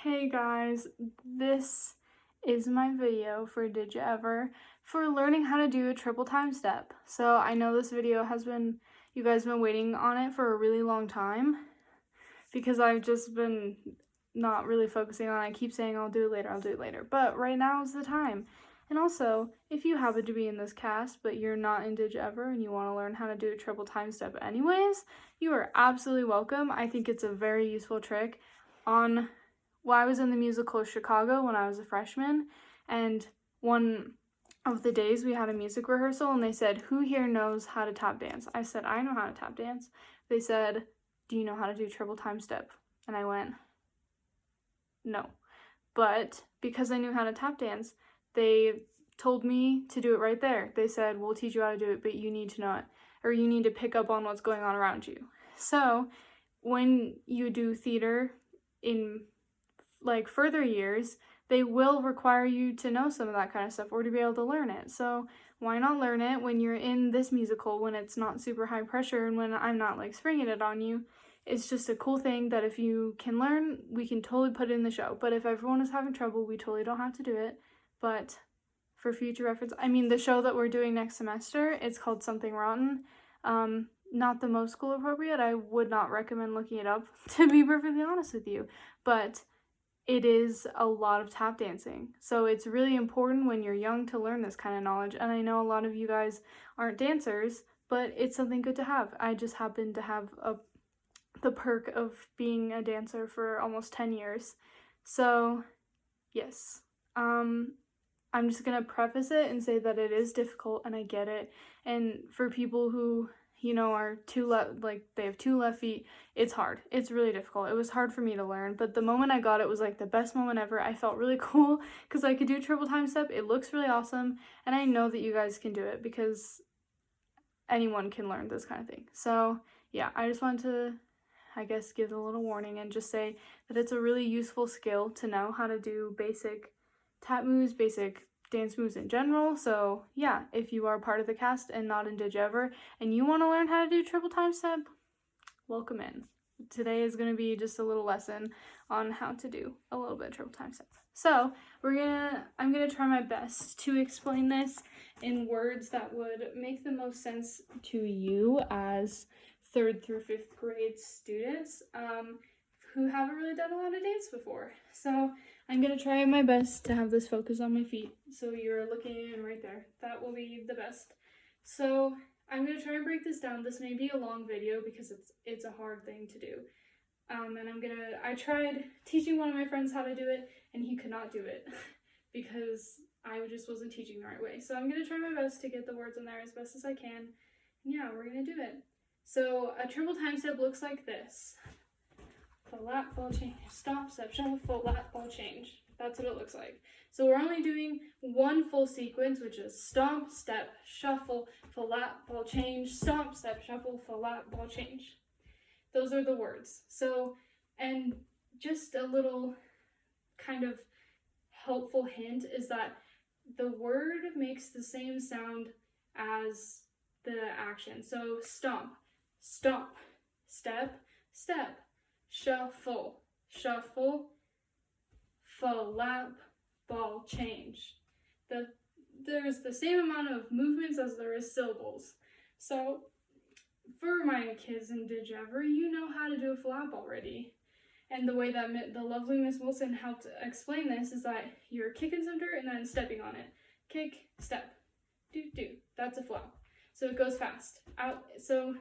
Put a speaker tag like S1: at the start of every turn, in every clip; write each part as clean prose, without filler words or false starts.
S1: Hey guys, this is my video for Did You Ever for learning how to do a triple time step. So I know this video you guys been waiting on it for a really long time because I've just been not really focusing on it. I keep saying I'll do it later, but right now is the time. And also, if you happen to be in this cast but you're not in Did You Ever and you want to learn how to do a triple time step anyways, you are absolutely welcome. I think it's a very useful trick. I was in the musical Chicago when I was a freshman, and one of the days we had a music rehearsal and they said, "Who here knows how to tap dance?" I said, "I know how to tap dance." They said, "Do you know how to do triple time step?" And I went, "No." But because I knew how to tap dance, they told me to do it right there. They said, "We'll teach you how to do it, but you need to know it, or you need to pick up on what's going on around you." So when you do theater in further years, they will require you to know some of that kind of stuff or to be able to learn it. So why not learn it when you're in this musical, when it's not super high pressure and when I'm not springing it on you? It's just a cool thing that if you can learn, we can totally put it in the show. But if everyone is having trouble, we totally don't have to do it. But for future reference, the show that we're doing next semester, it's called Something Rotten. Not the most school appropriate. I would not recommend looking it up, to be perfectly honest with you. But it is a lot of tap dancing. So it's really important when you're young to learn this kind of knowledge. And I know a lot of you guys aren't dancers, but it's something good to have. I just happen to have the perk of being a dancer for almost 10 years. So yes, I'm just gonna preface it and say that it is difficult and I get it. And for people who are they have two left feet, it's hard. It's really difficult. It was hard for me to learn, but the moment I got it was the best moment ever. I felt really cool because I could do triple time step. It looks really awesome, and I know that you guys can do it because anyone can learn this kind of thing. So yeah, I just wanted to, give a little warning and just say that it's a really useful skill to know how to do basic tap moves, basic dance moves in general. So yeah, if you are part of the cast and not in Did You Ever and you want to learn how to do triple time step, welcome in. Today is going to be just a little lesson on how to do a little bit of triple time step. So I'm gonna try my best to explain this in words that would make the most sense to you as 3rd through 5th grade students who haven't really done a lot of dance before. So I'm gonna try my best to have this focus on my feet. So you're looking in right there. That will be the best. So I'm gonna try and break this down. This may be a long video because it's a hard thing to do. I tried teaching one of my friends how to do it and he could not do it because I just wasn't teaching the right way. So I'm gonna try my best to get the words in there as best as I can. And yeah, we're gonna do it. So a triple time step looks like this. Flat, ball change, stop, step, shuffle, flat, ball change. That's what it looks like. So we're only doing one full sequence, which is stomp, step, shuffle, flat, ball change, stomp, step, shuffle, flat, ball change. Those are the words. So, and just a little kind of helpful hint is that the word makes the same sound as the action. So stomp, stomp, step, step, shuffle, shuffle, flap, ball change. There's the same amount of movements as there is syllables. So for my kids in Did You Ever, you know how to do a flap already. And the way that the lovely Miss Wilson helped explain this is that you're kicking center and then stepping on it. Kick, step, do, do. That's a flap. So it goes fast. So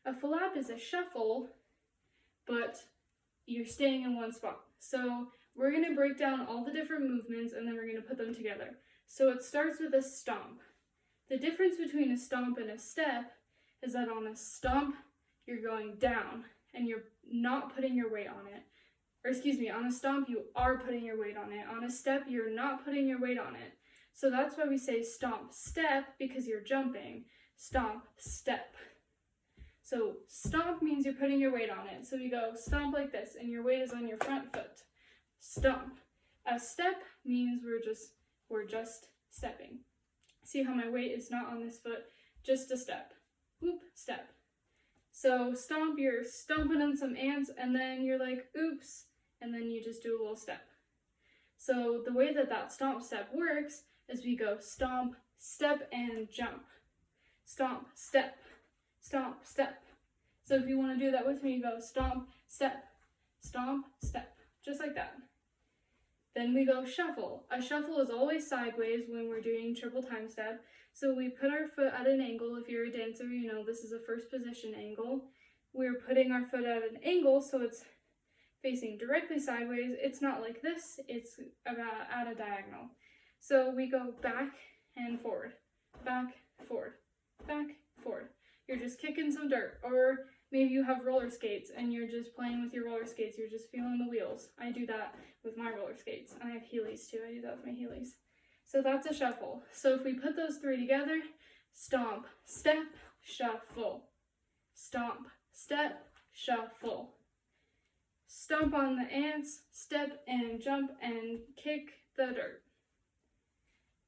S1: a flap is a shuffle, but you're staying in one spot. So we're going to break down all the different movements and then we're going to put them together. So it starts with a stomp. The difference between a stomp and a step is that on a stomp, you're going down and you're not putting your weight on it. Or excuse me, on a stomp, you are putting your weight on it. On a step, you're not putting your weight on it. So that's why we say stomp, step, because you're jumping. Stomp, step. So stomp means you're putting your weight on it. So we go stomp like this and your weight is on your front foot. Stomp. A step means we're just stepping. See how my weight is not on this foot, just a step. Whoop, step. So stomp, you're stomping on some ants and then you're like, oops, and then you just do a little step. So the way that that stomp step works is we go stomp, step, and jump. Stomp, step, stomp, step. So if you want to do that with me, you go stomp, step, just like that. Then we go shuffle. A shuffle is always sideways when we're doing triple time step. So we put our foot at an angle. If you're a dancer, you know this is a first position angle. We're putting our foot at an angle so it's facing directly sideways. It's not like this, it's about at a diagonal. So we go back and forward, back, forward, back, forward. You're just kicking some dirt, or maybe you have roller skates and you're just playing with your roller skates. You're just feeling the wheels. I do that with my roller skates, and I have Heelys too. I do that with my Heelys. So that's a shuffle. So if we put those three together, stomp, step, shuffle. Stomp, step, shuffle. Stomp on the ants, step and jump and kick the dirt.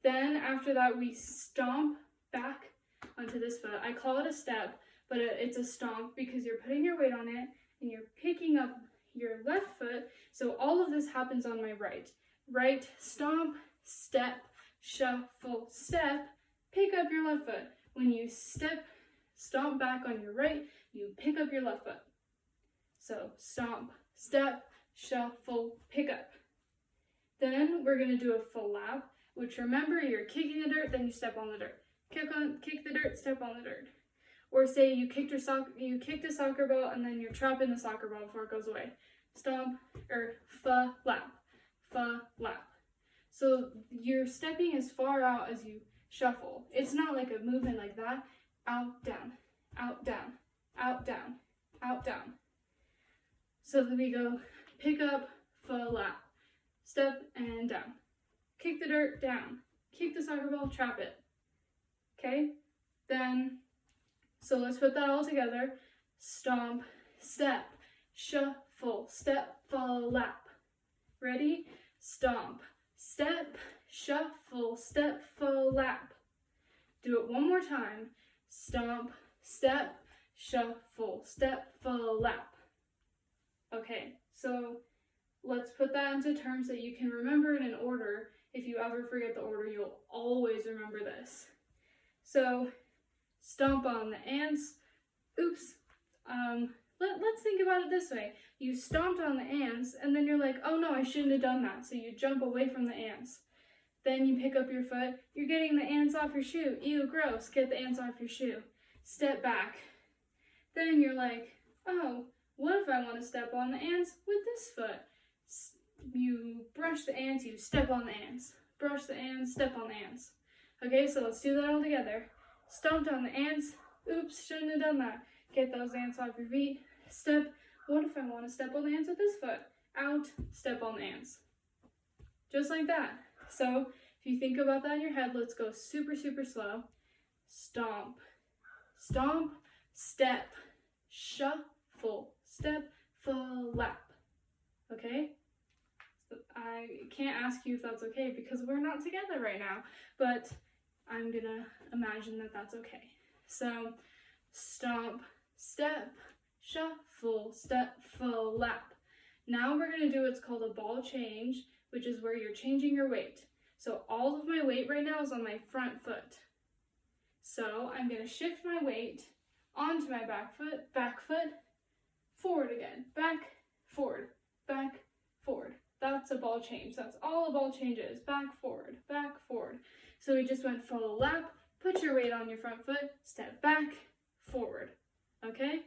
S1: Then after that, we stomp back onto this foot. I call it a step, but it's a stomp because you're putting your weight on it and you're picking up your left foot. So all of this happens on my right. Right, stomp, step, shuffle, step, pick up your left foot. When you stomp back on your right, you pick up your left foot. So stomp, step, shuffle, pick up. Then we're going to do a full lap, which remember you're kicking the dirt, then you step on the dirt. Kick the dirt, step on the dirt. Or say you kicked a soccer ball and then you're trapping the soccer ball before it goes away. Stomp or fa lap. So you're stepping as far out as you shuffle. It's not like a movement like that. Out, down, out, down, out, down, out, down. So then we go pick up, fa lap, step and down. Kick the dirt, down. Kick the soccer ball, trap it. Okay? Then, so let's put that all together. Stomp, step, shuffle, step, fa lap. Ready? Stomp, step, shuffle, step, fa lap. Do it one more time. Stomp, step, shuffle, step, fa lap. Okay, so let's put that into terms that you can remember in an order. If you ever forget the order, you'll always remember this. So, stomp on the ants. Oops. Let's think about it this way. You stomped on the ants, and then you're like, oh no, I shouldn't have done that. So you jump away from the ants. Then you pick up your foot. You're getting the ants off your shoe. Ew, gross. Get the ants off your shoe. Step back. Then you're like, oh, what if I want to step on the ants with this foot? You brush the ants, you step on the ants. Brush the ants, step on the ants. Okay, so let's do that all together. Stomped on the ants. Oops, shouldn't have done that. Get those ants off your feet. Step. What if I want to step on the ants with this foot? Out, step on the ants. Just like that. So if you think about that in your head, let's go super, super slow. Stomp, stomp, step, shuffle, step, fa lap. Okay? So I can't ask you if that's okay because we're not together right now, but I'm gonna imagine that that's okay. So stomp, step, shuffle, step, fa lap. Now we're gonna do what's called a ball change, which is where you're changing your weight. So all of my weight right now is on my front foot. So I'm gonna shift my weight onto my back foot, forward again, back, forward, back, forward. That's a ball change. That's all a ball change is, back, forward, back, forward. So we just went full lap, put your weight on your front foot, step back, forward, okay?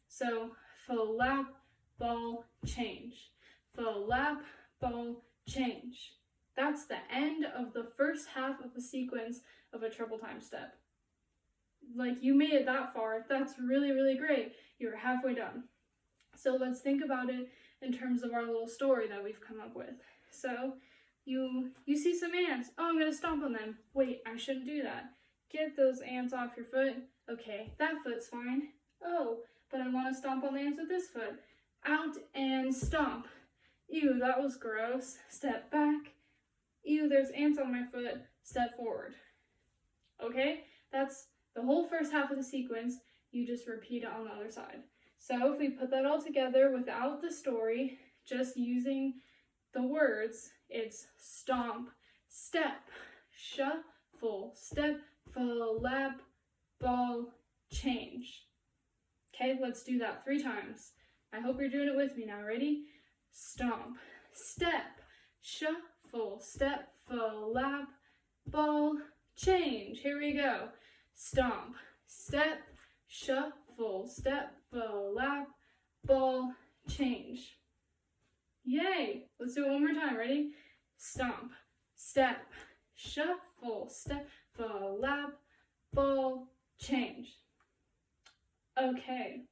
S1: So full lap, ball, change. Full lap, ball, change. That's the end of the first half of the sequence of a triple time step. Like, you made it that far, that's really, really great. You're halfway done. So let's think about it in terms of our little story that we've come up with. So you see some ants. Oh, I'm gonna stomp on them. Wait, I shouldn't do that. Get those ants off your foot. Okay, that foot's fine. Oh, but I want to stomp on the ants with this foot. Out and stomp. Ew, that was gross. Step back. Ew, there's ants on my foot. Step forward. Okay, that's the whole first half of the sequence. You just repeat it on the other side. So if we put that all together without the story, just using the words, it's stomp, step, shuffle, step, flap, ball, change. Okay, let's do that 3 times. I hope you're doing it with me now. Ready? Stomp, step, shuffle, step, flap, ball, change. Here we go. Stomp, step, shuffle, step, flap, ball, change. Yay! Let's do it one more time. Ready? Stomp, step, shuffle, step, flap, ball, change. Okay.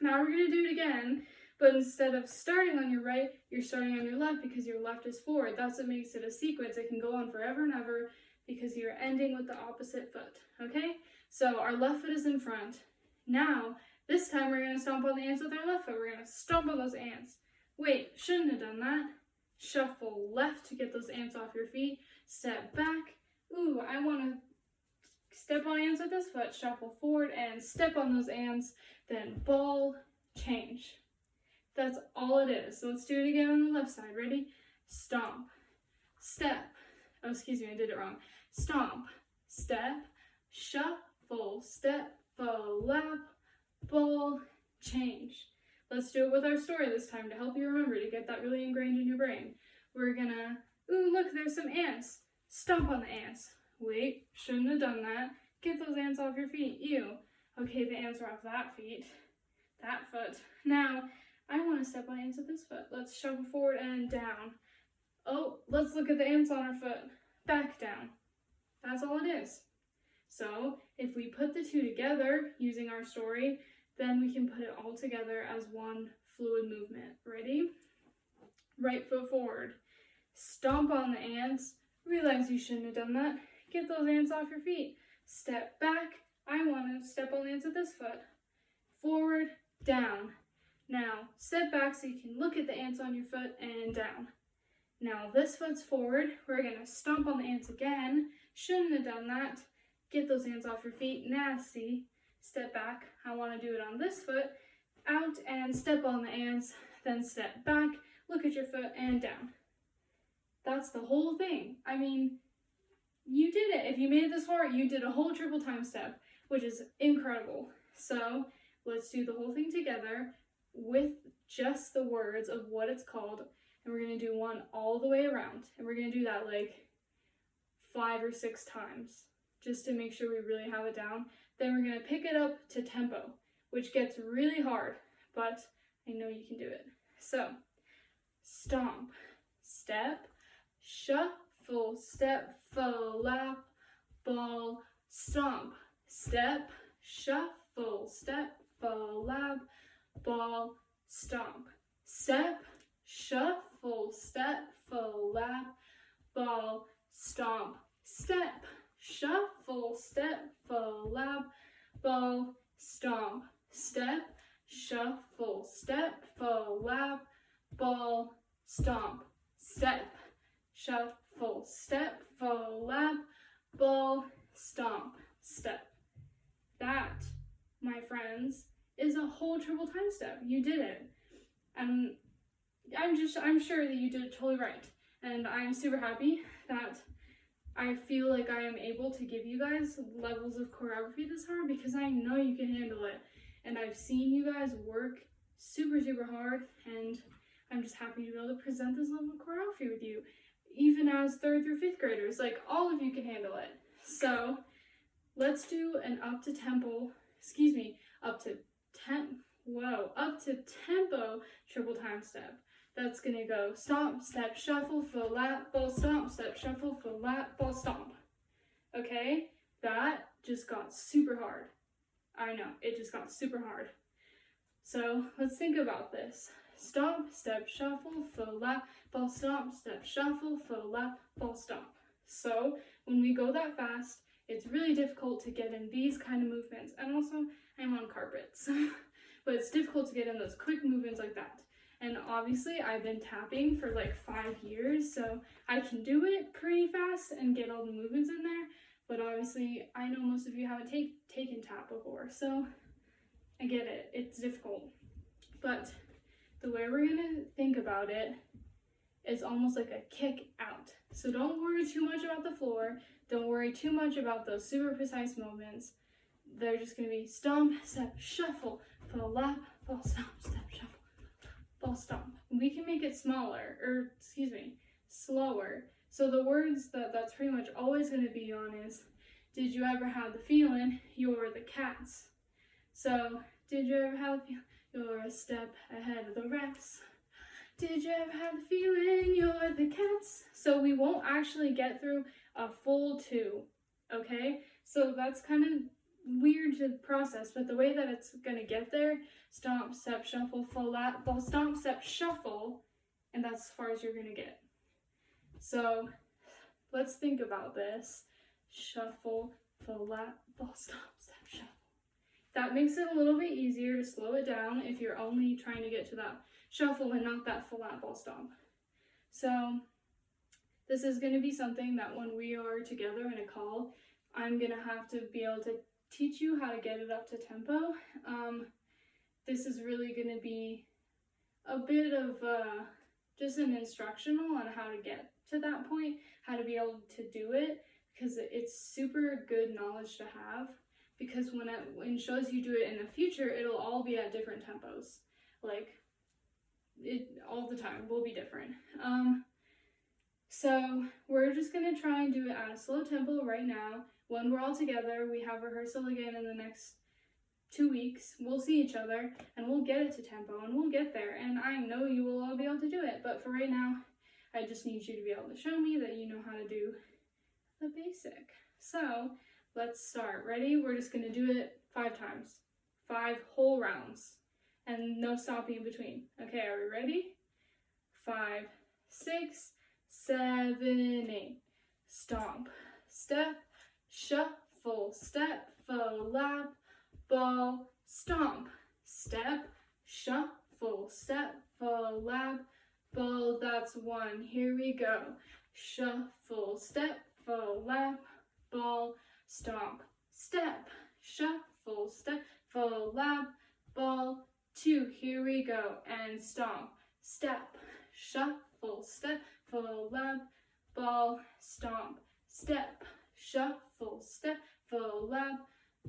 S1: Now we're going to do it again, but instead of starting on your right, you're starting on your left because your left is forward. That's what makes it a sequence. It can go on forever and ever because you're ending with the opposite foot. Okay? So our left foot is in front. Now, this time we're going to stomp on the ants with our left foot. We're going to stomp on those ants. Wait, shouldn't have done that. Shuffle left to get those ants off your feet. Step back. Ooh, I want to step on ants with this foot. Shuffle forward and step on those ants. Then ball, change. That's all it is. So let's do it again on the left side. Ready? Stomp, step. Oh, excuse me, I did it wrong. Stomp, step, shuffle, step, flap, ball, change. Let's do it with our story this time to help you remember, to get that really ingrained in your brain. We're gonna, ooh, look, there's some ants. Stomp on the ants. Wait, shouldn't have done that. Get those ants off your feet. Ew. Okay, the ants are off that foot. Now, I want to step on ants with this foot. Let's shuffle forward and down. Oh, let's look at the ants on our foot. Back down. That's all it is. So, if we put the two together using our story, then we can put it all together as one fluid movement. Ready? Right foot forward. Stomp on the ants. Realize you shouldn't have done that. Get those ants off your feet. Step back. I want to step on the ants with this foot. Forward, down. Now, step back so you can look at the ants on your foot and down. Now, this foot's forward. We're going to stomp on the ants again. Shouldn't have done that. Get those ants off your feet. Nasty. Step back. I want to do it on this foot. Out and step on the ants. Then step back. Look at your foot and down. That's the whole thing. I mean, you did it. If you made it this far, you did a whole triple time step, which is incredible. So let's do the whole thing together with just the words of what it's called. And we're going to do one all the way around. And we're going to do that like 5 or 6 times just to make sure we really have it down. Then we're going to pick it up to tempo, which gets really hard, but I know you can do it. So, stomp, step, shuffle, step, flap, ball, stomp, step, shuffle, step, flap, ball, stomp, step, shuffle, step, flap, ball, stomp, step, shuffle, step, flap, ball, stomp, step, shuffle, step, flap, ball, stomp, step, shuffle, step, flap, ball, stomp, step. That, my friends, is a whole triple time step. You did it. And I'm sure that you did it totally right. And I'm super happy that I feel like I am able to give you guys levels of choreography this hard because I know you can handle it. And I've seen you guys work super, super hard, and I'm just happy to be able to present this level of choreography with you, even as 3rd through 5th graders. Like, all of you can handle it. So let's do an up to tempo triple time step. That's gonna go stomp, step, shuffle, flap, ball, stomp, step, shuffle, flap, ball, stomp. Okay? That just got super hard. I know, it just got super hard. So let's think about this. Stomp, step, shuffle, flap, ball, stomp, step, shuffle, flap, ball, stomp. So when we go that fast, it's really difficult to get in these kind of movements. And also, I'm on carpets. But it's difficult to get in those quick movements like that. And obviously, I've been tapping for like 5 years, so I can do it pretty fast and get all the movements in there. But obviously, I know most of you haven't taken tap before, so I get it. It's difficult. But the way we're going to think about it It's almost like a kick out. So don't worry too much about the floor. Don't worry too much about those super precise moments. They're just going to be stomp, step, shuffle, fall, lap, fall, stomp, step, shuffle, fall, stomp. We can make it slower. So the words that's pretty much always going to be on is, did you ever have the feeling you're the cats? So, did you ever have the feeling you're a step ahead of the rest? Did you ever have the feeling you're the cats? So we won't actually get through a full 2, okay? So that's kind of weird to process, but the way that it's gonna get there, stomp, step, shuffle, full lap, ball, stomp, step, shuffle, and that's as far as you're gonna get. So let's think about this. Shuffle, full lap, ball, stomp, step, shuffle. That makes it a little bit easier to slow it down if you're only trying to get to that shuffle and not that full lap ball stomp. So this is going to be something that when we are together in a call, I'm going to have to be able to teach you how to get it up to tempo. This is really going to be a bit of just an instructional on how to get to that point, how to be able to do it, because it's super good knowledge to have. Because when it shows you do it in the future, it'll all be at different tempos. Like, it all the time will be different. So we're just gonna try and do it at a slow tempo right now. When we're all together, we have rehearsal again in the next 2 weeks. We'll see each other and we'll get it to tempo and we'll get there. And I know you will all be able to do it. But for right now, I just need you to be able to show me that you know how to do the basic. So let's start. Ready? We're just going to do it 5 times. 5 whole rounds. And no stopping in between. Okay, are we ready? 5, 6, 7, 8. Stomp. Step. Shuffle. Step. Faux lap. Ball. Stomp. Step. Shuffle. Step. Faux lap. Ball. That's 1. Here we go. Shuffle. Step. Faux lap. Ball. Stomp, step, shuffle, step, faux lap, ball, 2, here we go, and stomp, step, shuffle, step, faux lap, ball, stomp, step, shuffle, step, faux lap,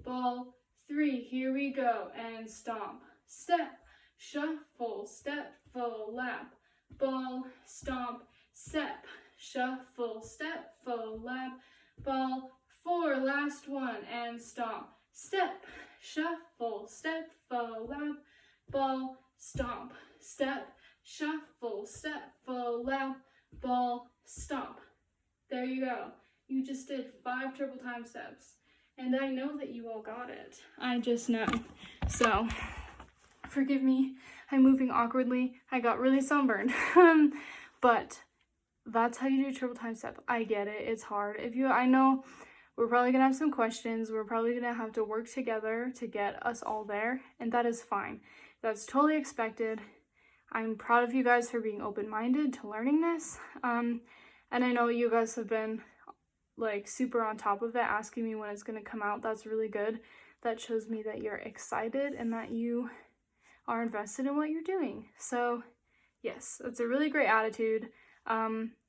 S1: ball, 3, here we go, and stomp, step, shuffle, step, faux lap, ball, stomp, step, shuffle, step, faux lap, ball, 4, last one, and stomp, step, shuffle, step, faux lap, ball, stomp, step, shuffle, step, faux lap, ball, stomp. There you go. You just did 5 triple time steps, and I know that you all got it. I just know. So, forgive me, I'm moving awkwardly. I got really sunburned, but that's how you do triple time step. I get it. It's hard. I know we're probably going to have some questions. We're probably going to have to work together to get us all there, and that is fine. That's totally expected. I'm proud of you guys for being open-minded to learning this. And I know you guys have been like super on top of it, asking me when it's going to come out. That's really good. That shows me that you're excited and that you are invested in what you're doing. So yes, that's a really great attitude.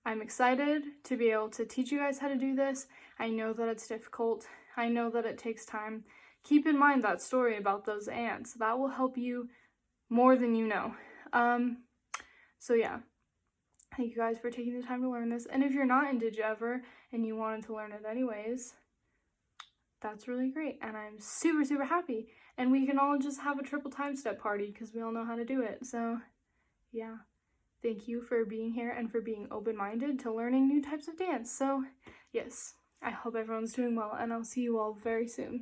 S1: I'm excited to be able to teach you guys how to do this. I know that it's difficult. I know that it takes time. Keep in mind that story about those ants. That will help you more than you know. So yeah, thank you guys for taking the time to learn this. And if you're not in Did You Ever and you wanted to learn it anyways, that's really great. And I'm super, super happy. And we can all just have a triple time step party because we all know how to do it. So yeah. Thank you for being here and for being open-minded to learning new types of dance. So, yes, I hope everyone's doing well, and I'll see you all very soon.